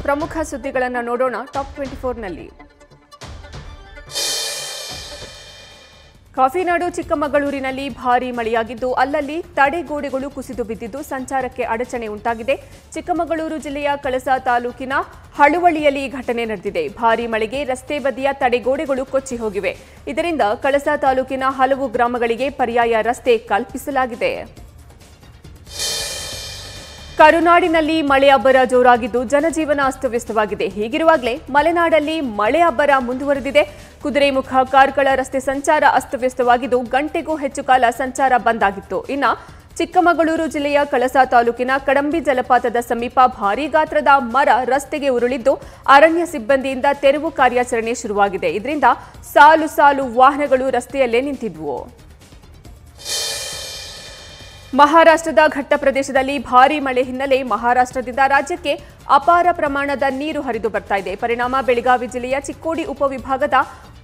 ಪ್ರಮುಖ ಸುದ್ದಿಗಳನ್ನು ನೋಡೋಣ ಟಾಪ್ 24ನಲ್ಲಿ. ಕಾಫಿನಾಡು ಚಿಕ್ಕಮಗಳೂರಿನಲ್ಲಿ ಭಾರೀ ಮಳೆಯಾಗಿದ್ದು ಅಲ್ಲಲ್ಲಿ ತಡೆಗೋಡೆಗಳು ಕುಸಿದು ಬಿದ್ದಿದ್ದು ಸಂಚಾರಕ್ಕೆ ಅಡಚಣೆ ಉಂಟಾಗಿದೆ. ಚಿಕ್ಕಮಗಳೂರು ಜಿಲ್ಲೆಯ ಕಳಸಾ ತಾಲೂಕಿನ ಹಳುವಳಿಯಲ್ಲಿ ಘಟನೆ ನಡೆದಿದೆ. ಭಾರೀ ಮಳೆಗೆ ರಸ್ತೆ ಬದಿಯ ತಡೆಗೋಡೆಗಳು ಕೊಚ್ಚಿ ಹೋಗಿವೆ. ಇದರಿಂದ ಕಳಸಾ ತಾಲೂಕಿನ ಹಲವು ಗ್ರಾಮಗಳಿಗೆ ಪರ್ಯಾಯ ರಸ್ತೆ ಕಲ್ಪಿಸಲಾಗಿದೆ. ಕರುನಾಡಿನಲ್ಲಿ ಮಳೆ ಅಬ್ಬರ ಜೋರಾಗಿದ್ದು ಜನಜೀವನ ಅಸ್ತವ್ಯಸ್ತವಾಗಿದೆ. ಹೀಗಿರುವಾಗಲೇ ಮಲೆನಾಡಲ್ಲಿ ಮಳೆ ಅಬ್ಬರ ಮುಂದುವರೆದಿದೆ. ಕುದುರೆಮುಖ ಕಾರ್ಕಳ ರಸ್ತೆ ಸಂಚಾರ ಅಸ್ತವ್ಯಸ್ತವಾಗಿದ್ದು ಗಂಟೆಗೂ ಹೆಚ್ಚು ಕಾಲ ಸಂಚಾರ ಬಂದ್ ಆಗಿತ್ತು. ಇನ್ನು ಚಿಕ್ಕಮಗಳೂರು ಜಿಲ್ಲೆಯ ಕಳಸಾ ತಾಲೂಕಿನ ಕಡಂಬಿ ಜಲಪಾತದ ಸಮೀಪ ಭಾರೀ ಗಾತ್ರದ ಮರ ರಸ್ತೆಗೆ ಉರುಳಿದ್ದು ಅರಣ್ಯ ಸಿಬ್ಬಂದಿಯಿಂದ ತೆರವು ಕಾರ್ಯಾಚರಣೆ ಶುರುವಾಗಿದೆ. ಇದರಿಂದ ಸಾಲು ಸಾಲು ವಾಹನಗಳು ರಸ್ತೆಯಲ್ಲೇ ನಿಂತಿದ್ವು. ಮಹಾರಾಷ್ಟ್ರದ ಘಟ್ಟ ಪ್ರದೇಶದಲ್ಲಿ ಭಾರೀ ಮಳೆ ಹಿನ್ನೆಲೆ ಮಹಾರಾಷ್ಟ್ರದಿಂದ ರಾಜ್ಯಕ್ಕೆ ಅಪಾರ ಪ್ರಮಾಣದ ನೀರು ಹರಿದು ಬರ್ತಾ ಇದೆ. ಪರಿಣಾಮ ಬೆಳಗಾವಿ ಜಿಲ್ಲೆಯ ಚಿಕ್ಕೋಡಿ ಉಪವಿಭಾಗದ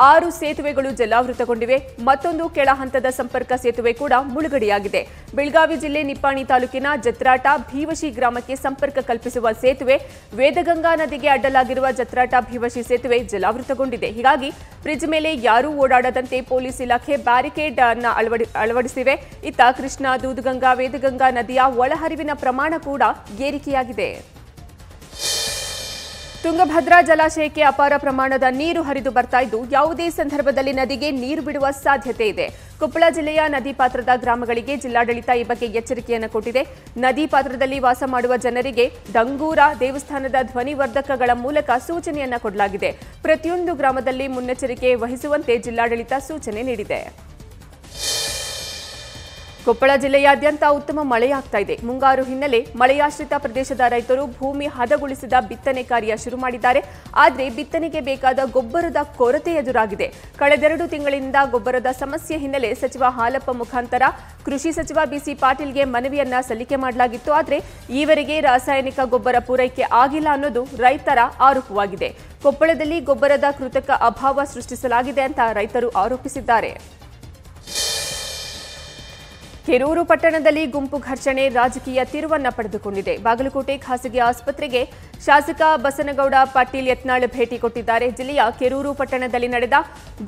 6 ಸೇತುವೆಗಳು ಜಲಾವೃತಗೊಂಡಿವೆ. ಮತ್ತೊಂದು ಕೆಳ ಹಂತದ ಸಂಪರ್ಕ ಸೇತುವೆ ಕೂಡ ಮುಳುಗಡೆಯಾಗಿದೆ. ಬೆಳಗಾವಿ ಜಿಲ್ಲೆ ನಿಪ್ಪಾಣಿ ತಾಲೂಕಿನ ಜತ್ರಾಟ ಭೀವಶಿ ಗ್ರಾಮಕ್ಕೆ ಸಂಪರ್ಕ ಕಲ್ಪಿಸುವ ಸೇತುವೆ, ವೇದಗಂಗಾ ನದಿಗೆ ಅಡ್ಡಲಾಗಿರುವ ಜತ್ರಾಟ ಭೀವಶಿ ಸೇತುವೆ ಜಲಾವೃತಗೊಂಡಿದೆ. ಹೀಗಾಗಿ ಬ್ರಿಡ್ಜ್ ಮೇಲೆ ಯಾರೂ ಓಡಾಡದಂತೆ ಪೊಲೀಸ್ ಇಲಾಖೆ ಬ್ಯಾರಿಕೇಡ್ ಅನ್ನು ಅಳವಡಿಸಿವೆ. ಇತ್ತ ಕೃಷ್ಣಾ, ದೂದಗಂಗಾ, ವೇದಗಂಗಾ ನದಿಯ ಒಳಹರಿವಿನ ಪ್ರಮಾಣ ಕೂಡ ಏರಿಕೆಯಾಗಿದೆ. ತುಂಗಭದ್ರಾ ಜಲಾಶಯಕ್ಕೆ ಅಪಾರ ಪ್ರಮಾಣದ ನೀರು ಹರಿದು ಬರ್ತಾ ಇದ್ದು ಯಾವುದೇ ಸಂದರ್ಭದಲ್ಲಿ ನದಿಗೆ ನೀರು ಬಿಡುವ ಸಾಧ್ಯತೆ ಇದೆ. ಕೊಪ್ಪಳ ಜಿಲ್ಲೆಯ ನದಿ ಪಾತ್ರದ ಗ್ರಾಮಗಳಿಗೆ ಜಿಲ್ಲಾಡಳಿತ ಈ ಬಗ್ಗೆ ಎಚ್ಚರಿಕೆಯನ್ನು ಕೊಟ್ಟಿದೆ. ನದಿ ಪಾತ್ರದಲ್ಲಿ ವಾಸ ಮಾಡುವ ಜನರಿಗೆ ಡಂಗೂರ ದೇವಸ್ಥಾನದ ಧ್ವನಿವರ್ಧಕಗಳ ಮೂಲಕ ಸೂಚನೆಯನ್ನ ಕೊಡಲಾಗಿದೆ. ಪ್ರತಿಯೊಂದು ಗ್ರಾಮದಲ್ಲಿ ಮುನ್ನೆಚ್ಚರಿಕೆ ವಹಿಸುವಂತೆ ಜಿಲ್ಲಾಡಳಿತ ಸೂಚನೆ ನೀಡಿದೆ. ಕೊಪ್ಪಳ ಜಿಲ್ಲೆಯಾದ್ಯಂತ ಉತ್ತಮ ಮಳೆಯಾಗ್ತಾ ಇದೆ. ಮುಂಗಾರು ಹಿನ್ನೆಲೆ ಮಳೆಯಾಶ್ರಿತ ಪ್ರದೇಶದ ರೈತರು ಭೂಮಿ ಹದಗೊಳಿಸಿದ ಬಿತ್ತನೆ ಕಾರ್ಯ ಶುರು ಮಾಡಿದ್ದಾರೆ. ಆದರೆ ಬಿತ್ತನೆಗೆ ಬೇಕಾದ ಗೊಬ್ಬರದ ಕೊರತೆ ಎದುರಾಗಿದೆ. ಕಳೆದೆರಡು ತಿಂಗಳಿಂದ ಗೊಬ್ಬರದ ಸಮಸ್ಯೆ ಹಿನ್ನೆಲೆ ಸಚಿವ ಹಾಲಪ್ಪ ಮುಖಾಂತರ ಕೃಷಿ ಸಚಿವ ಬಿಸಿ ಪಾಟೀಲ್ಗೆ ಮನವಿಯನ್ನ ಸಲ್ಲಿಕೆ ಮಾಡಲಾಗಿತ್ತು. ಆದರೆ ಈವರೆಗೆ ರಾಸಾಯನಿಕ ಗೊಬ್ಬರ ಪೂರೈಕೆ ಆಗಿಲ್ಲ ಅನ್ನೋದು ರೈತರ ಆರೋಪವಾಗಿದೆ. ಕೊಪ್ಪಳದಲ್ಲಿ ಗೊಬ್ಬರದ ಕೃತಕ ಅಭಾವ ಸೃಷ್ಟಿಸಲಾಗಿದೆ ಅಂತ ರೈತರು ಆರೋಪಿಸಿದ್ದಾರೆ. ಕೆರೂರು ಪಟ್ಟಣದಲ್ಲಿ ಗುಂಪು ಘರ್ಷಣೆ ರಾಜಕೀಯ ತಿರುವನ್ನ ಪಡೆದುಕೊಂಡಿದೆ. ಬಾಗಲಕೋಟೆ ಖಾಸಗಿ ಆಸ್ಪತ್ರೆಗೆ ಶಾಸಕ ಬಸನಗೌಡ ಪಾಟೀಲ್ ಯತ್ನಾಳ್ ಭೇಟಿ ಕೊಟ್ಟಿದ್ದಾರೆ. ಜಿಲ್ಲೆಯ ಕೆರೂರು ಪಟ್ಟಣದಲ್ಲಿ ನಡೆದ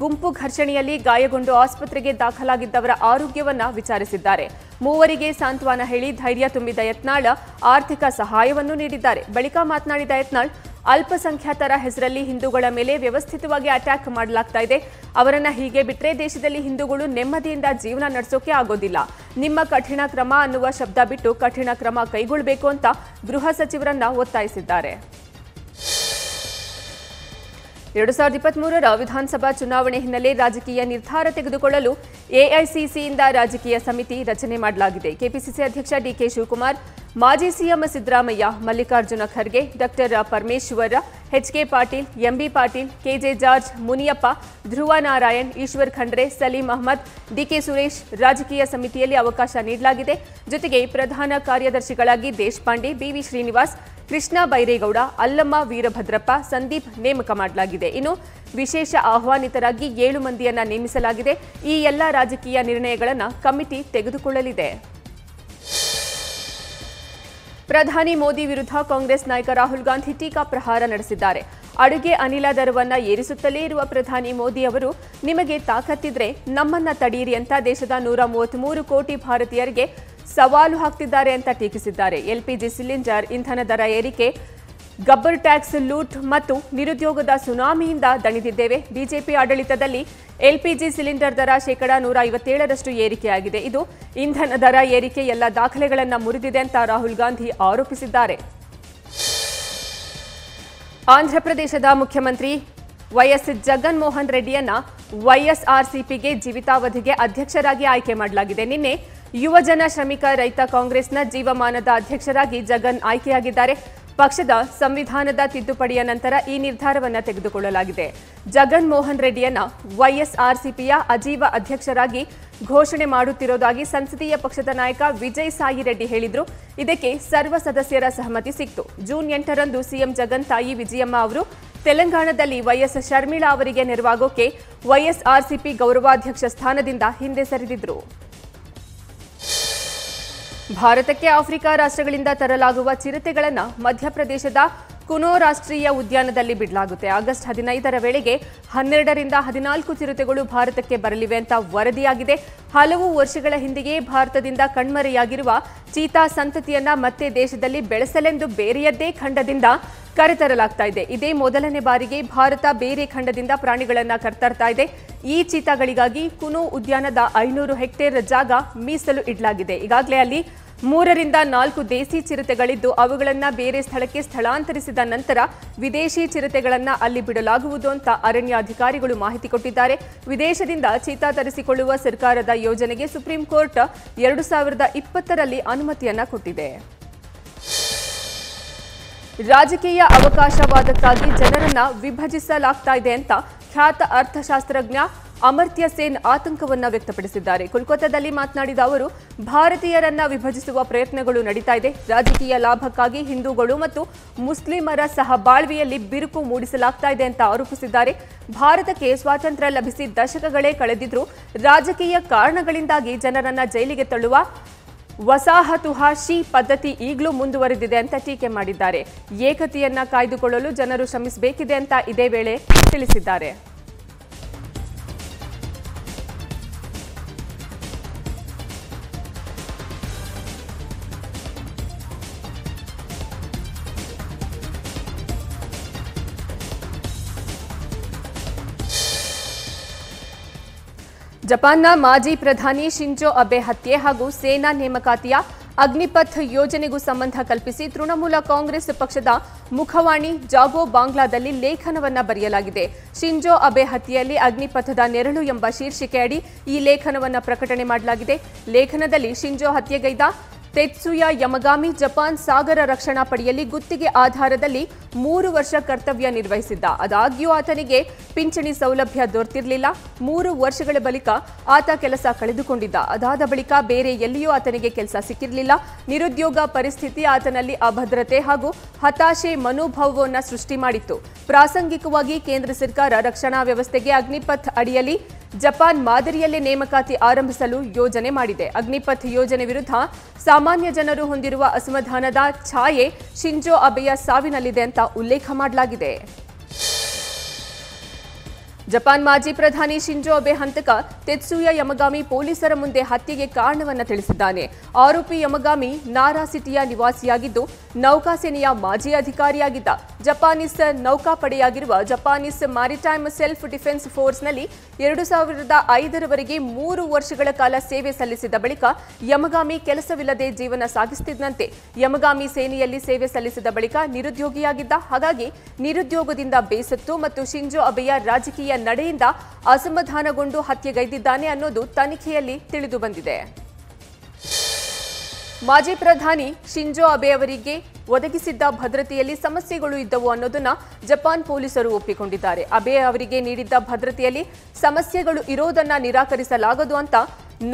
ಗುಂಪು ಘರ್ಷಣೆಯಲ್ಲಿ ಗಾಯಗೊಂಡು ಆಸ್ಪತ್ರೆಗೆ ದಾಖಲಾಗಿದ್ದವರ ಆರೋಗ್ಯವನ್ನ ವಿಚಾರಿಸಿದ್ದಾರೆ. ಮೂವರಿಗೆ ಸಾಂತ್ವನ ಹೇಳಿ ಧೈರ್ಯ ತುಂಬಿದ ಯತ್ನಾಳ್ ಆರ್ಥಿಕ ಸಹಾಯವನ್ನು ನೀಡಿದ್ದಾರೆ. ಬಳಿಕ ಮಾತನಾಡಿದ ಯತ್ನಾಳ್, ಅಲ್ಪಸಂಖ್ಯಾತರ ಹೆಸರಲ್ಲಿ ಹಿಂದೂಗಳ ಮೇಲೆ ವ್ಯವಸ್ಥಿತವಾಗಿ ಅಟ್ಯಾಕ್ ಮಾಡಲಾಗ್ತಾ ಇದೆ. ಅವರನ್ನ ಹೀಗೆ ಬಿಟ್ಟರೆ ದೇಶದಲ್ಲಿ ಹಿಂದೂಗಳು ನೆಮ್ಮದಿಯಿಂದ ಜೀವನ ನಡೆಸೋಕೆ ಆಗೋದಿಲ್ಲ. ನಿಮ್ಮ ಕಠಿಣ ಕ್ರಮ ಅನ್ನುವ ಶಬ್ದ ಬಿಟ್ಟು ಕಠಿಣ ಕ್ರಮ ಕೈಗೊಳ್ಳಬೇಕು ಅಂತ ಗೃಹ ಸಚಿವರನ್ನ ಒತ್ತಾಯಿಸಿದ್ದಾರೆ. 2023ರ ವಿಧಾನಸಭಾ ಚುನಾವಣೆ ಹಿನ್ನೆಲೆ ರಾಜಕೀಯ ನಿರ್ಧಾರ ತೆಗೆದುಕೊಳ್ಳಲು ಎಐಸಿಸಿಯಿಂದ ರಾಜಕೀಯ ಸಮಿತಿ ರಚನೆ ಮಾಡಲಾಗಿದೆ. ಕೆಪಿಸಿಸಿ ಅಧ್ಯಕ್ಷ ಡಿಕೆ ಶಿವಕುಮಾರ್, ಮಾಜಿ CM Siddaramaiah, Mallikarjuna Kharge, doctor Parameshwar, H K Patil, M B Patil, K J George, Muniyappa, Dhruva Narayan, Eshwar Khandre, Saleem Ahmed, D K Suresh ರಾಜಕೀಯ ಸಮಿತಿಯಲ್ಲಿ ಅವಕಾಶ ನೀಡಲಾಗಿದೆ. ಜೊತೆಗೆ ಪ್ರಧಾನ ಕಾರ್ಯದರ್ಶಿಗಳಾಗಿ ದೇಶಪಾಂಡೆ, ಬಿವಿ ಶ್ರೀನಿವಾಸ್, ಕೃಷ್ಣ ಬೈರೇಗೌಡ, ಅಲ್ಲಮ್ಮ ವೀರಭದ್ರಪ್ಪ, ಸಂದೀಪ್ ನೇಮಕ ಮಾಡಲಾಗಿದೆ. ಇನ್ನು ವಿಶೇಷ ಆಹ್ವಾನಿತರಾಗಿ 7 ಮಂದಿಯನ್ನ ನೇಮಿಸಲಾಗಿದೆ. ಈ ಎಲ್ಲ ರಾಜಕೀಯ ನಿರ್ಣಯಗಳನ್ನು ಕಮಿಟಿ ತೆಗೆದುಕೊಳ್ಳಲಿದೆ. ಪ್ರಧಾನಿ ಮೋದಿ ವಿರುದ್ಧ ಕಾಂಗ್ರೆಸ್ ನಾಯಕ ರಾಹುಲ್ ಗಾಂಧಿ ಟೀಕಾ ಪ್ರಹಾರ ನಡೆಸಿದ್ದಾರೆ. ಅಡುಗೆ ಅನಿಲ ದರವನ್ನ ಏರಿಸುತ್ತಲೇ ಇರುವ ಪ್ರಧಾನಿ ಮೋದಿ ಅವರು, ನಿಮಗೆ ತಾಕತ್ತಿದ್ರೆ ನಮ್ಮನ್ನ ತಡೀರಿ ಅಂತ ದೇಶದ 133 ಕೋಟಿ ಭಾರತೀಯರಿಗೆ ಸವಾಲು ಹಾಕ್ತಿದ್ದಾರೆ ಅಂತ ಟೀಕಿಸಿದ್ದಾರೆ. ಎಲ್ಪಿಜಿ ಸಿಲಿಂಡರ್ ಇಂಧನ ದರ ಏರಿಕೆ, ಗಬ್ಬರ್ ಟ್ಯಾಕ್ಸ್ ಲೂಟ್ ಮತ್ತು ನಿರುದ್ಯೋಗದ ಸುನಾಮಿಯಿಂದ ದಣಿದಿದ್ದೇವೆ. ಬಿಜೆಪಿ ಆಡಳಿತದಲ್ಲಿ ಎಲ್ಪಿಜಿ ಸಿಲಿಂಡರ್ ದರ %157ರಷ್ಟು ಏರಿಕೆಯಾಗಿದೆ. ಇದು ಇಂಧನ ದರ ಏರಿಕೆ ಎಲ್ಲ ದಾಖಲೆಗಳನ್ನು ಮುರಿದಿದೆ ಅಂತ ರಾಹುಲ್ ಗಾಂಧಿ ಆರೋಪಿಸಿದ್ದಾರೆ. ಆಂಧ್ರಪ್ರದೇಶದ ಮುಖ್ಯಮಂತ್ರಿ ವೈಎಸ್ ಜಗನ್ಮೋಹನ್ ರೆಡ್ಡಿಯನ್ನ ವೈಎಸ್ಆರ್ಸಿಪಿಗೆ ಜೀವಿತಾವಧಿಗೆ ಅಧ್ಯಕ್ಷರಾಗಿ ಆಯ್ಕೆ ಮಾಡಲಾಗಿದೆ. ನಿನ್ನೆ ಯುವಜನ ಶ್ರಮಿಕ ರೈತ ಕಾಂಗ್ರೆಸ್ನ ಜೀವಮಾನದ ಅಧ್ಯಕ್ಷರಾಗಿ ಜಗನ್ ಆಯ್ಕೆಯಾಗಿದ್ದಾರೆ. ಪಕ್ಷದ ಸಂವಿಧಾನದ ತಿದ್ದುಪಡಿಯ ನಂತರ ಈ ನಿರ್ಧಾರವನ್ನು ತೆಗೆದುಕೊಳ್ಳಲಾಗಿದೆ. ಜಗನ್ ಮೋಹನ್ ರೆಡ್ಡಿಯನ್ನ ವೈಎಸ್ಆರ್ಸಿಪಿಯ ಅಜೀವ ಅಧ್ಯಕ್ಷರಾಗಿ ಘೋಷಣೆ ಮಾಡುತ್ತಿರುವುದಾಗಿ ಸಂಸದೀಯ ಪಕ್ಷದ ನಾಯಕ ವಿಜಯ್ ಸಾಯಿ ರೆಡ್ಡಿ ಹೇಳಿದ್ರು. ಇದಕ್ಕೆ ಸರ್ವ ಸದಸ್ಯರ ಸಹಮತಿ ಸಿಕ್ತು. ಜೂನ್ 8ರಂದು ಸಿಎಂ ಜಗನ್ ತಾಯಿ ವಿಜಯಮ್ಮ ಅವರು ತೆಲಂಗಾಣದಲ್ಲಿ ವೈಎಸ್ ಶರ್ಮಿಳಾ ಅವರಿಗೆ ನೆರವಾಗೋಕೆ ವೈಎಸ್ಆರ್ಸಿಪಿ ಗೌರವಾಧ್ಯಕ್ಷ ಸ್ಥಾನದಿಂದ ಹಿಂದೆ ಸರಿದಿದ್ರು. ಭಾರತಕ್ಕೆ ಆಫ್ರಿಕಾ ರಾಷ್ಟ್ರಗಳಿಂದ ತರಲಾಗುವ ಚಿರತೆಗಳನ್ನು ಮಧ್ಯಪ್ರದೇಶದ ಕುನೋ ರಾಷ್ಟ್ರೀಯ ಉದ್ಯಾನದಲ್ಲಿ ಬಿಡಲಾಗುತ್ತೆ. ಆಗಸ್ಟ್ 15ರ ವೇಳೆಗೆ 12ರಿಂದ 14 ಚಿರತೆಗಳು ಭಾರತಕ್ಕೆ ಬರಲಿವೆ ಅಂತ ವರದಿಯಾಗಿದೆ. ಹಲವು ವರ್ಷಗಳ ಹಿಂದೆಯೇ ಭಾರತದಿಂದ ಕಣ್ಮರೆಯಾಗಿರುವ ಚೀತಾ ಸಂತತಿಯನ್ನ ಮತ್ತೆ ದೇಶದಲ್ಲಿ ಬೆಳೆಸಲೆಂದು ಬೇರೆಯದ್ದೇ ಖಂಡದಿಂದ ಕರೆತರಲಾಗ್ತಾ ಇದೆ. ಇದೇ ಮೊದಲನೇ ಬಾರಿಗೆ ಭಾರತ ಬೇರೆ ಖಂಡದಿಂದ ಪ್ರಾಣಿಗಳನ್ನ ಕರೆತರ್ತಾ ಇದೆ. ಈ ಚೀತಾಗಳಿಗಾಗಿ ಕುನೋ ಉದ್ಯಾನದ 500 ಹೆಕ್ಟೇರ್ ಜಾಗ ಮೀಸಲು ಇಡಲಾಗಿದೆ. ಈಗಾಗಲೇ ಅಲ್ಲಿ 3ರಿಂದ 4 ದೇಸಿ ಚಿರತೆಗಳಿದ್ದು ಅವುಗಳನ್ನು ಬೇರೆ ಸ್ಥಳಕ್ಕೆ ಸ್ಥಳಾಂತರಿಸಿದ ನಂತರ ವಿದೇಶಿ ಚಿರತೆಗಳನ್ನು ಅಲ್ಲಿ ಬಿಡಲಾಗುವುದು ಅಂತ ಅರಣ್ಯಾಧಿಕಾರಿಗಳು ಮಾಹಿತಿ ಕೊಟ್ಟಿದ್ದಾರೆ. ವಿದೇಶದಿಂದ ಚೀತಾ ತರಿಸಿಕೊಳ್ಳುವ ಸರ್ಕಾರದ ಯೋಜನೆಗೆ ಸುಪ್ರೀಂ ಕೋರ್ಟ್ 2020ರಲ್ಲಿ ಅನುಮತಿಯನ್ನ ಕೊಟ್ಟಿದೆ. ರಾಜಕೀಯ ಅವಕಾಶವಾದಕ್ಕಾಗಿ ಜನರನ್ನ ವಿಭಜಿಸಲಾಗ್ತಾ ಇದೆ ಅಂತ ಖ್ಯಾತ ಅರ್ಥಶಾಸ್ತ್ರಜ್ಞ ಅಮರ್ತ್ಯ ಸೇನ್ ಆತಂಕವನ್ನ ವ್ಯಕ್ತಪಡಿಸಿದ್ದಾರೆ. ಕೋಲ್ಕತ್ತಾದಲ್ಲಿ ಮಾತನಾಡಿದ ಅವರು, ಭಾರತೀಯರನ್ನ ವಿಭಜಿಸುವ ಪ್ರಯತ್ನಗಳು ನಡೀತಾ ಇದೆ. ರಾಜಕೀಯ ಲಾಭಕ್ಕಾಗಿ ಹಿಂದೂಗಳು ಮತ್ತು ಮುಸ್ಲಿಮರ ಸಹಬಾಳ್ವೆಯಲ್ಲಿ ಬಿರುಕು ಮೂಡಿಸಲಾಗ್ತಾ ಇದೆ ಅಂತ ಆರೋಪಿಸಿದ್ದಾರೆ. ಭಾರತಕ್ಕೆ ಸ್ವಾತಂತ್ರ್ಯ ಲಭಿಸಿ ದಶಕಗಳೇ ಕಳೆದಿದ್ರೂ ರಾಜಕೀಯ ಕಾರಣಗಳಿಂದಾಗಿ ಜನರನ್ನ ಜೈಲಿಗೆ ತಳ್ಳುವ ವಸಾಹತುಹಾಶಿ ಪದ್ಧತಿ ಈಗಲೂ ಮುಂದುವರೆದಿದೆ ಅಂತ ಟೀಕೆ ಮಾಡಿದ್ದಾರೆ. ಏಕತೆಯನ್ನ ಕಾಯ್ದುಕೊಳ್ಳಲು ಜನರು ಶ್ರಮಿಸಬೇಕಿದೆ ಅಂತ ಇದೇ ವೇಳೆ ತಿಳಿಸಿದ್ದಾರೆ. ಜಪಾನ್ನ ಮಾಜಿ ಪ್ರಧಾನಿ ಶಿಂಜೋ ಅಬೆ ಹತ್ಯೆ ಹಾಗೂ ಸೇನಾ ನೇಮಕಾತಿಯ ಅಗ್ನಿಪಥ್ ಯೋಜನೆಗೂ ಸಂಬಂಧ ಕಲ್ಪಿಸಿ ತೃಣಮೂಲ ಕಾಂಗ್ರೆಸ್ ಪಕ್ಷದ ಮುಖವಾಣಿ ಜಾಗೋ ಬಾಂಗ್ಲಾದಲ್ಲಿ ಲೇಖನವನ್ನ ಬರೆಯಲಾಗಿದೆ. ಶಿಂಜೋ ಅಬೆ ಹತ್ಯೆಯಲ್ಲಿ ಅಗ್ನಿಪಥದ ನೆರಳು ಎಂಬ ಶೀರ್ಷಿಕೆ ಅಡಿ ಈ ಲೇಖನವನ್ನ ಪ್ರಕಟಣೆ ಮಾಡಲಾಗಿದೆ. ಲೇಖನದಲ್ಲಿ ಶಿಂಜೋ ಹತ್ಯೆಗೈದ ತೆತ್ಸುಯಾ ಯಮಗಾಮಿ ಜಪಾನ್ ಸಾಗರ ರಕ್ಷಣಾ ಪಡೆಯಲ್ಲಿ ಗುತ್ತಿಗೆ ಆಧಾರದಲ್ಲಿ 3 ವರ್ಷ ಕರ್ತವ್ಯ ನಿರ್ವಹಿಸಿದ್ದ. ಆದಾಗ್ಯೂ ಆತನಿಗೆ ಪಿಂಚಣಿ ಸೌಲಭ್ಯ ದೊರೆತಿರಲಿಲ್ಲ. 3 ವರ್ಷಗಳ ಬಳಿಕ ಆತ ಕೆಲಸ ಕಳೆದುಕೊಂಡಿದ್ದ. ಅದಾದ ಬಳಿಕ ಬೇರೆ ಎಲ್ಲಿಯೂ ಆತನಿಗೆ ಕೆಲಸ ಸಿಕ್ಕಿರಲಿಲ್ಲ. ನಿರುದ್ಯೋಗ ಪರಿಸ್ಥಿತಿ ಆತನಲ್ಲಿ ಅಭದ್ರತೆ ಹಾಗೂ ಹತಾಶೆ ಮನೋಭಾವವನ್ನು ಸೃಷ್ಟಿ ಮಾಡಿತ್ತು. ಪ್ರಾಸಂಗಿಕವಾಗಿ ಕೇಂದ್ರ ಸರ್ಕಾರ ರಕ್ಷಣಾ ವ್ಯವಸ್ಥೆಗೆ ಅಗ್ನಿಪಥ್ ಅಡಿಯಲ್ಲಿ ಜಪಾನ್ ಮಾದರಿಯಲ್ಲೇ ನೇಮಕಾತಿ ಆರಂಭಿಸಲು ಯೋಜನೆ ಮಾಡಿದೆ. ಅಗ್ನಿಪಥ್ ಯೋಜನೆ ವಿರುದ್ಧ ಸಾಮಾನ್ಯ ಜನರು ಹೊಂದಿರುವ ಅಸಮಾಧಾನದ ಛಾಯೆ ಶಿಂಜೋ ಅಬೆಯ ಸಾವಿನಲ್ಲಿದೆ ಅಂತ ಉಲ್ಲೇಖ ಮಾಡಲಾಗಿದೆ. ಜಪಾನ್ ಮಾಜಿ ಪ್ರಧಾನಿ ಶಿಂಜೋ ಅಬೆ ಹಂತಕ ತೆತ್ಸುಯಾ ಯಮಗಾಮಿ ಪೊಲೀಸರ ಮುಂದೆ ಹತ್ಯೆಗೆ ಕಾರಣವನ್ನು ತಿಳಿಸಿದ್ದಾನೆ. ಆರೋಪಿ ಯಮಗಾಮಿ ನಾರಾ ಸಿಟಿಯ ನಿವಾಸಿಯಾಗಿದ್ದು ನೌಕಾಸೇನೆಯ ಮಾಜಿ ಅಧಿಕಾರಿಯಾಗಿದ್ದ. ಜಪಾನೀಸ್ ನೌಕಾಪಡೆಯಾಗಿರುವ ಜಪಾನೀಸ್ ಮ್ಯಾರಿಟೈಮ್ ಸೆಲ್ಫ್ ಡಿಫೆನ್ಸ್ ಫೋರ್ಸ್ನಲ್ಲಿ 2005ರವರೆಗೆ 3 ವರ್ಷಗಳ ಕಾಲ ಸೇವೆ ಸಲ್ಲಿಸಿದ ಬಳಿಕ ಯಮಗಾಮಿ ಕೆಲಸವಿಲ್ಲದೆ ಜೀವನ ಸಾಗಿಸುತ್ತಿದ್ದಂತೆ. ಯಮಗಾಮಿ ಸೇನೆಯಲ್ಲಿ ಸೇವೆ ಸಲ್ಲಿಸಿದ ಬಳಿಕ ನಿರುದ್ಯೋಗಿಯಾಗಿದ್ದ. ಹಾಗಾಗಿ ನಿರುದ್ಯೋಗದಿಂದ ಬೇಸತ್ತು ಮತ್ತು ಶಿಂಜೋ ಅಬೆಯ ರಾಜಕೀಯ ನಡೆಯಿಂದ ಅಸಮಾಧಾನಗೊಂಡು ಹತ್ಯೆಗೈದಿದ್ದಾನೆ ಅನ್ನೋದು ತನಿಖೆಯಲ್ಲಿ ತಿಳಿದು ಬಂದಿದೆ. ಮಾಜಿ ಪ್ರಧಾನಿ ಶಿಂಜೋ ಅಬೆ ಅವರಿಗೆ ಒದಗಿಸಿದ್ದ ಭದ್ರತೆಯಲ್ಲಿ ಸಮಸ್ಯೆಗಳು ಇದ್ದವು ಅನ್ನೋದನ್ನ ಜಪಾನ್ ಪೊಲೀಸರು ಒಪ್ಪಿಕೊಂಡಿದ್ದಾರೆ. ಅಬೆ ಅವರಿಗೆ ನೀಡಿದ್ದ ಭದ್ರತೆಯಲ್ಲಿ ಸಮಸ್ಯೆಗಳು ಇರೋದನ್ನ ನಿರಾಕರಿಸಲಾಗದು ಅಂತ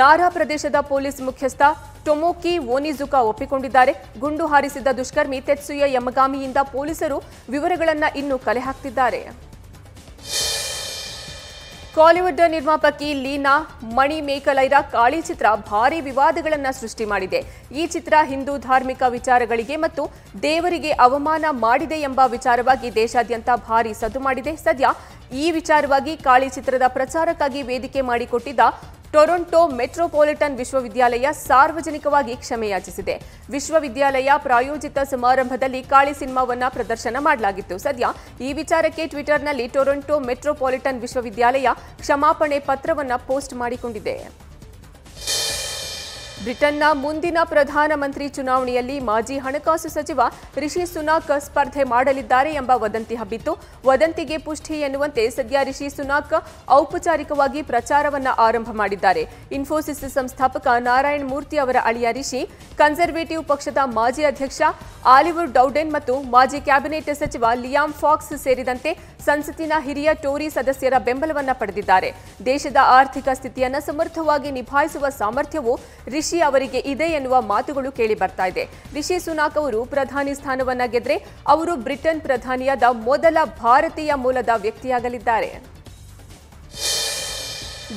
ನಾರಾ ಪ್ರದೇಶದ ಪೊಲೀಸ್ ಮುಖ್ಯಸ್ಥ ಟೊಮೊಕಿ ಓನಿಜುಕಾ ಒಪ್ಪಿಕೊಂಡಿದ್ದಾರೆ. ಗುಂಡು ಹಾರಿಸಿದ ದುಷ್ಕರ್ಮಿ ತೆತ್ಸುಯಾ ಯಮಗಾಮಿಯಿಂದ ಪೊಲೀಸರು ವಿವರಗಳನ್ನು ಇನ್ನೂ ಕಲೆ ಹಾಕ್ತಿದ್ದಾರೆ. ಕಾಲಿವುಡ್ ನಿರ್ಮಾಪಕಿ ಲೀನಾ ಮಣಿ ಮೇಕಲೈರ ಕಾಳಿ ಚಿತ್ರ ಭಾರೀ ವಿವಾದಗಳನ್ನು ಸೃಷ್ಟಿ ಮಾಡಿದೆ. ಈ ಚಿತ್ರ ಹಿಂದೂ ಧಾರ್ಮಿಕ ವಿಚಾರಗಳಿಗೆ ಮತ್ತು ದೇವರಿಗೆ ಅವಮಾನ ಮಾಡಿದೆ ಎಂಬ ವಿಚಾರವಾಗಿ ದೇಶಾದ್ಯಂತ ಭಾರೀ ಸದ್ದು ಮಾಡಿದೆ. ಸದ್ಯ ಈ ವಿಚಾರವಾಗಿ ಕಾಳಿ ಚಿತ್ರದ ಪ್ರಚಾರಕ್ಕಾಗಿ ವೇದಿಕೆ ಮಾಡಿಕೊಟ್ಟಿದ್ದ ಟೊರೊಂಟೊ ಮೆಟ್ರೋಪಾಲಿಟನ್ ವಿಶ್ವವಿದ್ಯಾಲಯ ಸಾರ್ವಜನಿಕವಾಗಿ ಕ್ಷಮೆಯಾಚಿಸಿದೆ. ವಿಶ್ವವಿದ್ಯಾಲಯ ಪ್ರಾಯೋಜಿತ ಸಮಾರಂಭದಲ್ಲಿ ಕಾಳಿ ಸಿನಿಮಾವನ್ನ ಪ್ರದರ್ಶನ ಮಾಡಲಾಗಿತ್ತು. ಸದ್ಯ ಈ ವಿಚಾರಕ್ಕೆ ಟ್ವಿಟರ್ನಲ್ಲಿ ಟೊರೊಂಟೊ ಮೆಟ್ರೋಪಾಲಿಟನ್ ವಿಶ್ವವಿದ್ಯಾಲಯ ಕ್ಷಮಾಪಣೆ ಪತ್ರವನ್ನ ಪೋಸ್ಟ್ ಮಾಡಿಕೊಂಡಿದೆ. ಬ್ರಿಟನ್ನ ಮುಂದಿನ ಪ್ರಧಾನಮಂತ್ರಿ ಚುನಾವಣೆಯಲ್ಲಿ ಮಾಜಿ ಹಣಕಾಸು ಸಚಿವ ರಿಷಿ ಸುನಾಕ್ ಸ್ಪರ್ಧೆ ಮಾಡಲಿದ್ದಾರೆ ಎಂಬ ವದಂತಿ ಹಬ್ಬಿತ್ತು. ವದಂತಿಗೆ ಪುಷ್ಟಿ ಎನ್ನುವಂತೆ ಸದ್ಯ ರಿಷಿ ಸುನಾಕ್ ಔಪಚಾರಿಕವಾಗಿ ಪ್ರಚಾರವನ್ನ ಆರಂಭ ಮಾಡಿದ್ದಾರೆ. ಇನ್ಫೋಸಿಸ್ ಸಂಸ್ಥಾಪಕ ನಾರಾಯಣ್ ಮೂರ್ತಿ ಅವರ ಅಳಿಯ ರಿಷಿ ಕನ್ಸರ್ವೇಟಿವ್ ಪಕ್ಷದ ಮಾಜಿ ಅಧ್ಯಕ್ಷ ಆಲಿವರ್ ಡೌಡೆನ್ ಮತ್ತು ಮಾಜಿ ಕ್ಯಾಬಿನೆಟ್ ಸಚಿವ ಲಿಯಾಮ್ ಫಾಕ್ಸ್ ಸೇರಿದಂತೆ ಸಂಸತ್ತಿನ ಹಿರಿಯ ಟೋರಿ ಸದಸ್ಯರ ಬೆಂಬಲವನ್ನ ಪಡೆದಿದ್ದಾರೆ. ದೇಶದ ಆರ್ಥಿಕ ಸ್ಥಿತಿಯನ್ನು ಸಮರ್ಥವಾಗಿ ನಿಭಾಯಿಸುವ ಸಾಮರ್ಥ್ಯವು ರಿಷಿ ಅವರಿಗೆ ಇದೆ ಎನ್ನುವ ಮಾತುಗಳು ಕೇಳಿ ಬರ್ತಾ ಇದೆ. ರಿಷಿ ಸುನಾಕ್ ಅವರು ಪ್ರಧಾನಿ ಸ್ಥಾನವನ್ನ ಗೆದ್ರೆ ಅವರು ಬ್ರಿಟನ್ ಪ್ರಧಾನಿಯಾದ ಮೊದಲ ಭಾರತೀಯ ಮೂಲದ ವ್ಯಕ್ತಿಯಾಗಲಿದ್ದಾರೆ.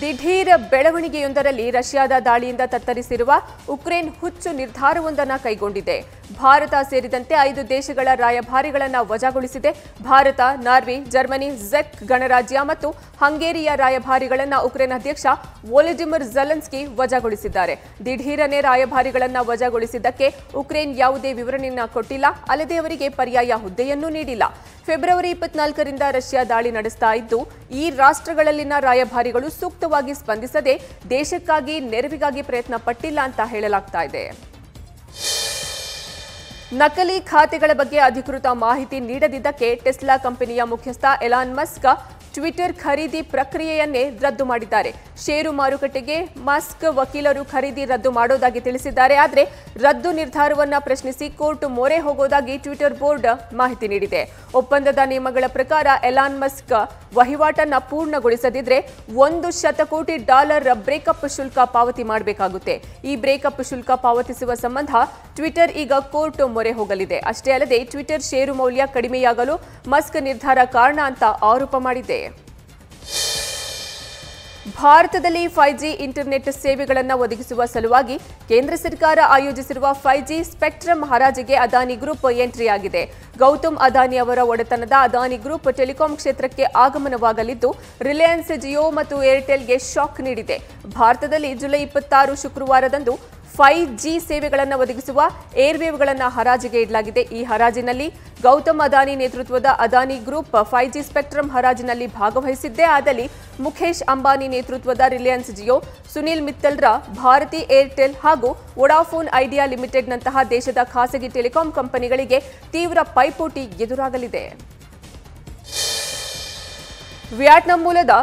ದಿಢೀರ್ ಬೆಳವಣಿಗೆಯೊಂದರಲ್ಲಿ ರಷ್ಯಾದ ದಾಳಿಯಿಂದ ತತ್ತರಿಸಿರುವ ಉಕ್ರೇನ್ ಹುಚ್ಚು ನಿರ್ಧಾರವೊಂದನ್ನು ಕೈಗೊಂಡಿದೆ. ಭಾರತ ಸೇರಿದಂತೆ 5 ದೇಶಗಳ ರಾಯಭಾರಿಗಳನ್ನು ವಜಾಗೊಳಿಸಿದೆ. ಭಾರತ, ನಾರ್ವೆ, ಜರ್ಮನಿ, ಝೆಕ್ ಗಣರಾಜ್ಯ ಮತ್ತು ಹಂಗೇರಿಯ ರಾಯಭಾರಿಗಳನ್ನು ಉಕ್ರೇನ್ ಅಧ್ಯಕ್ಷ ವೊಲೊಡಿಮಿರ್ ಝೆಲೆನ್ಸ್ಕಿ ವಜಾಗೊಳಿಸಿದ್ದಾರೆ. ದಿಢೀರನೆ ರಾಯಭಾರಿಗಳನ್ನು ವಜಾಗೊಳಿಸಿದ್ದಕ್ಕೆ ಉಕ್ರೇನ್ ಯಾವುದೇ ವಿವರಣೆಯನ್ನು ಕೊಟ್ಟಿಲ್ಲ. ಅಲ್ಲದೆ ಅವರಿಗೆ ಪರ್ಯಾಯ ಹುದ್ದೆಯನ್ನೂ ನೀಡಿಲ್ಲ. ಫೆಬ್ರವರಿ 24ರಿಂದ ರಷ್ಯಾ ದಾಳಿ ನಡೆಸ್ತಾ ಇದ್ದು, ಈ ರಾಷ್ಟ್ರಗಳಲ್ಲಿನ ರಾಯಭಾರಿಗಳು ಸೂಕ್ತವಾಗಿ ಸ್ಪಂದಿಸದೆ ದೇಶಕ್ಕಾಗಿ ನೆರವಿಗಾಗಿ ಪ್ರಯತ್ನ ಪಟ್ಟಿಲ್ಲ ಅಂತ ಹೇಳಲಾಗ್ತಾ ಇದೆ. ನಕಲಿ ಖಾತೆಗಳ ಬಗ್ಗೆ ಅಧಿಕೃತ ಮಾಹಿತಿ ನೀಡದಿದ್ದಕ್ಕೆ ಟೆಸ್ಲಾ ಕಂಪನಿಯ ಮುಖ್ಯಸ್ಥ ಎಲಾನ್ ಮಸ್ಕ್ ಟ್ವಿಟರ್ ಖರೀದಿ ಪ್ರಕ್ರಿಯೆಯನ್ನೇ ರದ್ದು ಮಾಡಿದ್ದಾರೆ. ಷೇರು ಮಾರುಕಟ್ಟೆಗೆ ಮಸ್ಕ್ ವಕೀಲರು ಖರೀದಿ ರದ್ದು ಮಾಡೋದಾಗಿ ತಿಳಿಸಿದ್ದಾರೆ. ಆದರೆ ರದ್ದು ನಿರ್ಧಾರವನ್ನು ಪ್ರಶ್ನಿಸಿ ಕೋರ್ಟ್ ಮೊರೆ ಹೋಗೋದಾಗಿ ಟ್ವಿಟರ್ ಬೋರ್ಡ್ ಮಾಹಿತಿ ನೀಡಿದೆ. ಒಪ್ಪಂದದ ನಿಯಮಗಳ ಪ್ರಕಾರ ಎಲಾನ್ ಮಸ್ಕ್ ವಹಿವಾಟನ್ನು ಪೂರ್ಣಗೊಳಿಸದಿದ್ರೆ $100 ಕೋಟಿ ಬ್ರೇಕಪ್ ಶುಲ್ಕ ಪಾವತಿ ಮಾಡಬೇಕಾಗುತ್ತೆ. ಈ ಬ್ರೇಕಪ್ ಶುಲ್ಕ ಪಾವತಿಸುವ ಸಂಬಂಧ ಟ್ವಿಟರ್ ಈಗ ಕೋರ್ಟ್ ಮೊರೆ ಹೋಗಲಿದೆ. ಅಷ್ಟೇ ಅಲ್ಲದೆ ಟ್ವಿಟರ್ ಷೇರು ಮೌಲ್ಯ ಕಡಿಮೆಯಾಗಲು ಮಸ್ಕ್ ನಿರ್ಧಾರ ಕಾರಣ ಅಂತ ಆರೋಪ ಮಾಡಿದೆ. ಭಾರತದಲ್ಲಿ 5G ಇಂಟರ್ನೆಟ್ ಸೇವೆಗಳನ್ನು ಒದಗಿಸುವ ಸಲುವಾಗಿ ಕೇಂದ್ರ ಸರ್ಕಾರ ಆಯೋಜಿಸಿರುವ 5G ಸ್ಪೆಕ್ಟ್ರಮ್ ಹರಾಜಿಗೆ ಅದಾನಿ ಗ್ರೂಪ್ ಎಂಟ್ರಿಯಾಗಿದೆ. ಗೌತಮ್ ಅದಾನಿ ಅವರ ಒಡೆತನದ ಅದಾನಿ ಗ್ರೂಪ್ ಟೆಲಿಕಾಂ ಕ್ಷೇತ್ರಕ್ಕೆ ಆಗಮನವಾಗಲಿದ್ದು, ರಿಲಯನ್ಸ್ ಜಿಯೋ ಮತ್ತು ಏರ್ಟೆಲ್ಗೆ ಶಾಕ್ ನೀಡಿದೆ. ಭಾರತದಲ್ಲಿ ಜುಲೈ 26 ಶುಕ್ರವಾರದಂದು 5G ಸೇವೆಗಳನ್ನು ಒದಗಿಸುವ ಏರ್ವೇವ್ಗಳನ್ನು ಹರಾಜಿಗೆ ಇಡಲಾಗಿದೆ. ಈ ಹರಾಜಿನಲ್ಲಿ ಗೌತಮ್ ಅದಾನಿ ನೇತೃತ್ವದ ಅದಾನಿ ಗ್ರೂಪ್ 5G ಸ್ಪೆಕ್ಟ್ರಮ್ ಹರಾಜಿನಲ್ಲಿ ಭಾಗವಹಿಸಿದ್ದೇ ಆದಲ್ಲಿ ಮುಖೇಶ್ ಅಂಬಾನಿ ನೇತೃತ್ವದ ರಿಲಯನ್ಸ್ ಜಿಯೋ, ಸುನಿಲ್ ಮಿತ್ತಲ್ರ ಭಾರತಿ ಏರ್ಟೆಲ್ ಹಾಗೂ ವೊಡಾಫೋನ್ ಐಡಿಯಾ ಲಿಮಿಟೆಡ್ನಂತಹ ದೇಶದ ಖಾಸಗಿ ಟೆಲಿಕಾಂ ಕಂಪನಿಗಳಿಗೆ ತೀವ್ರ ಪೈಪೋಟಿ ಎದುರಾಗಲಿದೆ. ವಿಯೆಟ್ನಾಂ ಮೂಲದ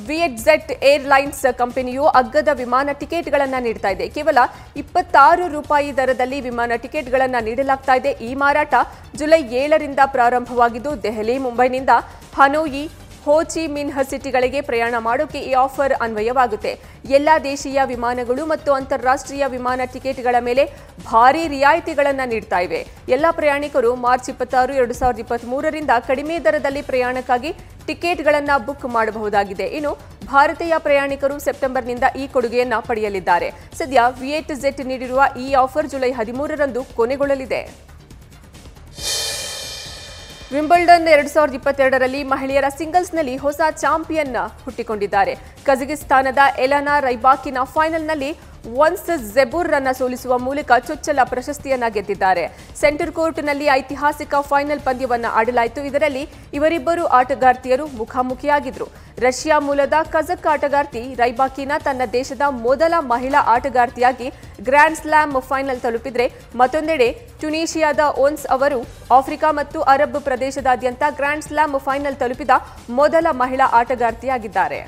ವಿಯೆಟ್ಜೆಟ್ ಏರ್ಲೈನ್ಸ್ ಕಂಪನಿಯು ಅಗ್ಗದ ವಿಮಾನ ಟಿಕೆಟ್ಗಳನ್ನು ನೀಡ್ತಾ ಇದೆ. ಕೇವಲ $26 ದರದಲ್ಲಿ ವಿಮಾನ ಟಿಕೆಟ್ಗಳನ್ನು ನೀಡಲಾಗ್ತಾ ಇದೆ. ಈ ಮಾರಾಟ ಜುಲೈ 7ರಿಂದ ಪ್ರಾರಂಭವಾಗಿದ್ದು, ದೆಹಲಿ, ಮುಂಬೈನಿಂದ ಹನೋಯಿ, ಹೋ ಚಿ ಮಿನ್ಹ್ ಸಿಟಿಗಳಿಗೆ ಪ್ರಯಾಣ ಮಾಡೋಕೆ ಈ ಆಫರ್ ಅನ್ವಯವಾಗುತ್ತೆ. ಎಲ್ಲ ದೇಶೀಯ ವಿಮಾನಗಳು ಮತ್ತು ಅಂತಾರಾಷ್ಟ್ರೀಯ ವಿಮಾನ ಟಿಕೆಟ್ಗಳ ಮೇಲೆ ಭಾರೀ ರಿಯಾಯಿತಿಗಳನ್ನು ನೀಡ್ತಾ ಇವೆ. ಎಲ್ಲ ಪ್ರಯಾಣಿಕರು ಮಾರ್ಚ್ 26, 2023ರಿಂದ ಕಡಿಮೆ ದರದಲ್ಲಿ ಪ್ರಯಾಣಕ್ಕಾಗಿ ಟಿಕೆಟ್ಗಳನ್ನು ಬುಕ್ ಮಾಡಬಹುದಾಗಿದೆ. ಇನ್ನು ಭಾರತೀಯ ಪ್ರಯಾಣಿಕರು ಸೆಪ್ಟೆಂಬರ್ನಿಂದ ಈ ಕೊಡುಗೆಯನ್ನು ಪಡೆಯಲಿದ್ದಾರೆ. ಸದ್ಯ ವಿಯೆಟ್ಜೆಟ್ ನೀಡಿರುವ ಈ ಆಫರ್ ಜುಲೈ 13ರಂದು ಕೊನೆಗೊಳ್ಳಲಿದೆ. ವಿಂಬಲ್ಡನ್ 2022ರಲ್ಲಿ ಮಹಿಳೆಯರ ಸಿಂಗಲ್ಸ್ನಲ್ಲಿ ಹೊಸ ಚಾಂಪಿಯನ್ ಹುಟ್ಟಿಕೊಂಡಿದ್ದಾರೆ. ಕಜಕಿಸ್ತಾನದ ಎಲೆನಾ ರೈಬಾಕಿನ ಫೈನಲ್ನಲ್ಲಿ ಒನ್ಸ್ ಜೆಬುರ್ ರನ್ನ ಸೋಲಿಸುವ ಮೂಲಕ ಚೊಚ್ಚಲ ಪ್ರಶಸ್ತಿಯನ್ನ ಗೆದ್ದಿದ್ದಾರೆ. ಸೆಂಟರ್ ಕೋರ್ಟ್ನಲ್ಲಿ ಐತಿಹಾಸಿಕ ಫೈನಲ್ ಪಂದ್ಯವನ್ನು ಆಡಲಾಯಿತು. ಇದರಲ್ಲಿ ಇವರಿಬ್ಬರು ಆಟಗಾರ್ತಿಯರು ಮುಖಾಮುಖಿಯಾಗಿದ್ರು. ರಷ್ಯಾ ಮೂಲದ ಕಜಕ್ ಆಟಗಾರ್ತಿ ರೈಬಾಕಿನಾ ತನ್ನ ದೇಶದ ಮೊದಲ ಮಹಿಳಾ ಆಟಗಾರ್ತಿಯಾಗಿ ಗ್ರ್ಯಾಂಡ್ ಸ್ಲಾಮ್ ಫೈನಲ್ ತಲುಪಿದ್ರೆ, ಮತ್ತೊಂದೆಡೆ ಟ್ಯುನೀಷಿಯಾದ ಓನ್ಸ್ ಅವರು ಆಫ್ರಿಕಾ ಮತ್ತು ಅರಬ್ ಪ್ರದೇಶದಾದ್ಯಂತ ಗ್ರ್ಯಾಂಡ್ ಸ್ಲಾಮ್ ಫೈನಲ್ ತಲುಪಿದ ಮೊದಲ ಮಹಿಳಾ ಆಟಗಾರ್ತಿಯಾಗಿದ್ದಾರೆ.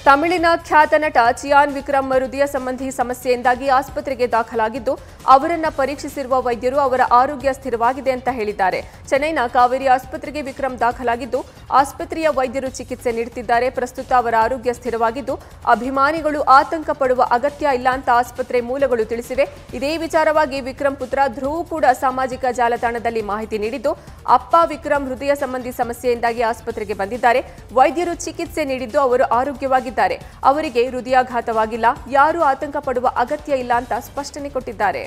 ತಮಿಳಿನ ಖ್ಯಾತ ನಟ ಚಿಯಾನ್ ವಿಕ್ರಮ್ ಹೃದಯ ಸಂಬಂಧಿ ಸಮಸ್ಯೆಯಿಂದಾಗಿ ಆಸ್ಪತ್ರೆಗೆ ದಾಖಲಾಗಿದ್ದು, ಅವರನ್ನು ಪರೀಕ್ಷಿಸಿರುವ ವೈದ್ಯರು ಅವರ ಆರೋಗ್ಯ ಸ್ಥಿರವಾಗಿದೆ ಅಂತ ಹೇಳಿದ್ದಾರೆ. ಚೆನ್ನೈನ ಕಾವೇರಿ ಆಸ್ಪತ್ರೆಗೆ ವಿಕ್ರಮ್ ದಾಖಲಾಗಿದ್ದು, ಆಸ್ಪತ್ರೆಯ ವೈದ್ಯರು ಚಿಕಿತ್ಸೆ ನೀಡುತ್ತಿದ್ದಾರೆ. ಪ್ರಸ್ತುತ ಅವರ ಆರೋಗ್ಯ ಸ್ಥಿರವಾಗಿದ್ದು, ಅಭಿಮಾನಿಗಳು ಆತಂಕ ಪಡುವ ಅಗತ್ಯ ಇಲ್ಲ ಅಂತ ಆಸ್ಪತ್ರೆ ಮೂಲಗಳು ತಿಳಿಸಿವೆ. ಇದೇ ವಿಚಾರವಾಗಿ ವಿಕ್ರಮ್ ಪುತ್ರ ಧ್ರುವ್ ಕೂಡ ಸಾಮಾಜಿಕ ಜಾಲತಾಣದಲ್ಲಿ ಮಾಹಿತಿ ನೀಡಿದ್ದು, ಅಪ್ಪ ವಿಕ್ರಮ್ ಹೃದಯ ಸಂಬಂಧಿ ಸಮಸ್ಯೆಯಿಂದಾಗಿ ಆಸ್ಪತ್ರೆಗೆ ಬಂದಿದ್ದಾರೆ. ವೈದ್ಯರು ಚಿಕಿತ್ಸೆ ನೀಡಿದ್ದು ಅವರು ಆರೋಗ್ಯವಾಗಿದ್ದಾರೆ. ಅವರಿಗೆ ಹೃದಯಾಘಾತವಾಗಿಲ್ಲ, ಯಾರೂ ಆತಂಕ ಪಡುವ ಅಗತ್ಯ ಇಲ್ಲ ಅಂತ ಸ್ಪಷ್ಟನೆ ಕೊಟ್ಟಿದ್ದಾರೆ.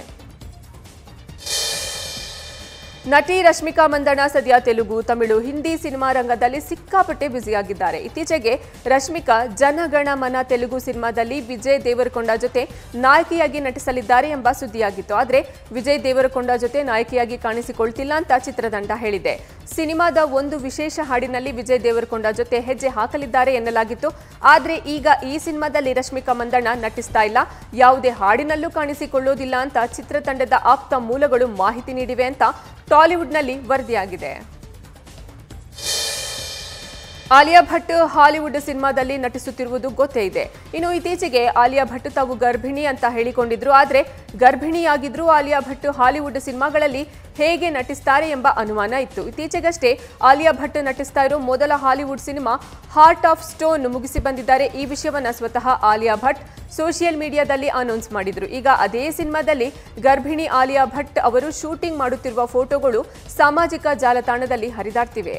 ನಟಿ ರಶ್ಮಿಕಾ ಮಂದಣ್ಣ ಸದ್ಯ ತೆಲುಗು, ತಮಿಳು, ಹಿಂದಿ ಸಿನಿಮಾ ರಂಗದಲ್ಲಿ ಸಿಕ್ಕಾಪಟ್ಟೆ ಬ್ಯುಸಿಯಾಗಿದ್ದಾರೆ. ಇತ್ತೀಚೆಗೆ ರಶ್ಮಿಕಾ ಜನಗಣ ಮನ ತೆಲುಗು ಸಿನಿಮಾದಲ್ಲಿ ವಿಜಯ್ ದೇವರಕೊಂಡ ಜೊತೆ ನಾಯಕಿಯಾಗಿ ನಟಿಸಲಿದ್ದಾರೆ ಎಂಬ ಸುದ್ದಿಯಾಗಿತ್ತು. ಆದರೆ ವಿಜಯ್ ದೇವರಕೊಂಡ ಜೊತೆ ನಾಯಕಿಯಾಗಿ ಕಾಣಿಸಿಕೊಳ್ತಿಲ್ಲ ಅಂತ ಚಿತ್ರತಂಡ ಹೇಳಿದೆ. ಸಿನಿಮಾದ ಒಂದು ವಿಶೇಷ ಹಾಡಿನಲ್ಲಿ ವಿಜಯ್ ದೇವರಕೊಂಡ ಜೊತೆ ಹೆಜ್ಜೆ ಹಾಕಲಿದ್ದಾರೆ ಎನ್ನಲಾಗಿತ್ತು. ಆದರೆ ಈಗ ಈ ಸಿನಿಮಾದಲ್ಲಿ ರಶ್ಮಿಕಾ ಮಂದಣ್ಣ ನಟಿಸ್ತಾ ಇಲ್ಲ, ಯಾವುದೇ ಹಾಡಿನಲ್ಲೂ ಕಾಣಿಸಿಕೊಳ್ಳೋದಿಲ್ಲ ಅಂತ ಚಿತ್ರತಂಡದ ಆಪ್ತ ಮೂಲಗಳು ಮಾಹಿತಿ ನೀಡಿವೆ ಅಂತ ಟಾಲಿವುಡ್ನಲ್ಲಿ ವರದಿಯಾಗಿದೆ. ಆಲಿಯಾ ಭಟ್ ಹಾಲಿವುಡ್ ಸಿನಿಮಾದಲ್ಲಿ ನಟಿಸುತ್ತಿರುವುದು ಗೊತ್ತೇ ಇದೆ. ಇನ್ನು ಇತ್ತೀಚೆಗೆ ಆಲಿಯಾ ಭಟ್ ತಾವು ಗರ್ಭಿಣಿ ಅಂತ ಹೇಳಿಕೊಂಡಿದ್ರು. ಆದರೆ ಗರ್ಭಿಣಿಯಾಗಿದ್ರೂ ಆಲಿಯಾ ಭಟ್ ಹಾಲಿವುಡ್ ಸಿನಿಮಾಗಳಲ್ಲಿ ಹೇಗೆ ನಟಿಸ್ತಾರೆ ಎಂಬ ಅನುಮಾನ ಇತ್ತು. ಇತ್ತೀಚೆಗಷ್ಟೇ ಆಲಿಯಾ ಭಟ್ ನಟಿಸ್ತಾ ಇರೋ ಮೊದಲ Hollywood cinema heart of stone ಮುಗಿಸಿ ಬಂದಿದ್ದಾರೆ. ಈ ವಿಷಯವನ್ನ ಸ್ವತಃ ಆಲಿಯಾ ಭಟ್ ಸೋಷಿಯಲ್ ಮೀಡಿಯಾದಲ್ಲಿ ಅನೌನ್ಸ್ ಮಾಡಿದ್ರು. ಈಗ ಅದೇ ಸಿನಿಮಾದಲ್ಲಿ ಗರ್ಭಿಣಿ ಆಲಿಯಾ ಭಟ್ ಅವರು ಶೂಟಿಂಗ್ ಮಾಡುತ್ತಿರುವ ಫೋಟೋಗಳು ಸಾಮಾಜಿಕ ಜಾಲತಾಣದಲ್ಲಿ ಹರಿದಾಡ್ತಿವೆ.